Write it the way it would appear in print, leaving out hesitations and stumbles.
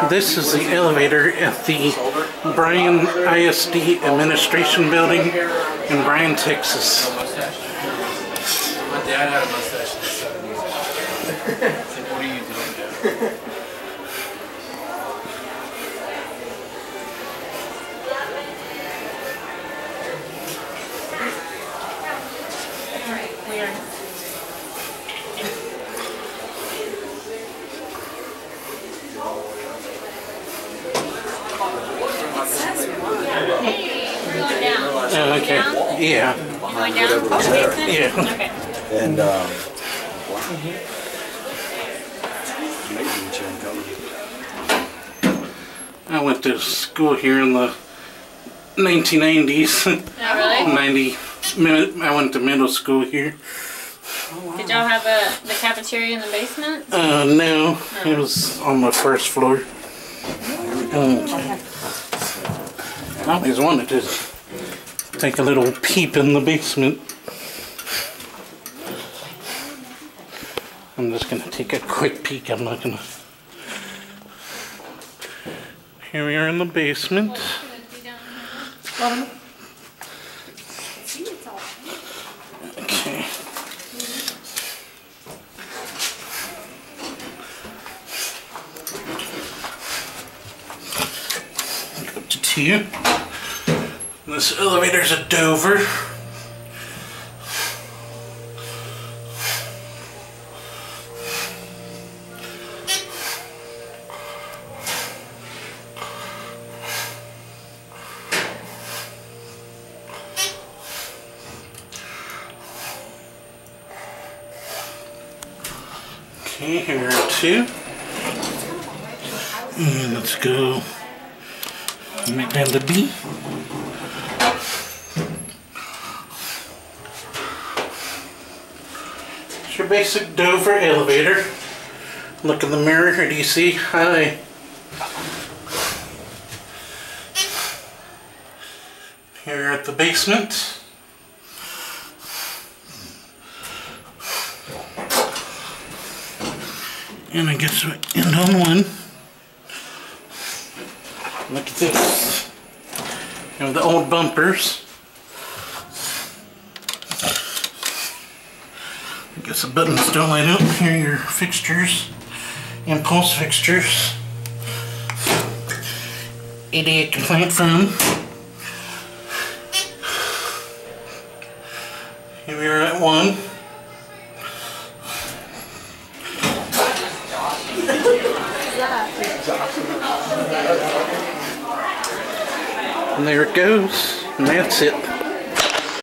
This is the elevator at the Bryan ISD Administration Building in Bryan, Texas. My dad had a mustache in the 70s. It's like, what are you doing, Dad? Okay. Yeah. Going down? Yeah. Okay. And I went to school here in the 1990s. Oh, really? I went to middle school here. Did y'all have the cafeteria in the basement? No. It was on the first floor. I always wanted to take a little peep in the basement. I'm just gonna take a quick peek. I'm not gonna. Here we are in the basement. Okay. Up to 2. This elevator's a Dover. Okay, here are 2. And let's go right down to B. It's your basic Dover elevator. Look in the mirror, or do you see? Hi. Here at the basement. And I guess we end on 1. Look at this. You know, the old bumpers. I guess the buttons don't light up. Here are your fixtures. Impulse fixtures. ADA compliant phone. Here we are at 1. And there it goes, and that's it.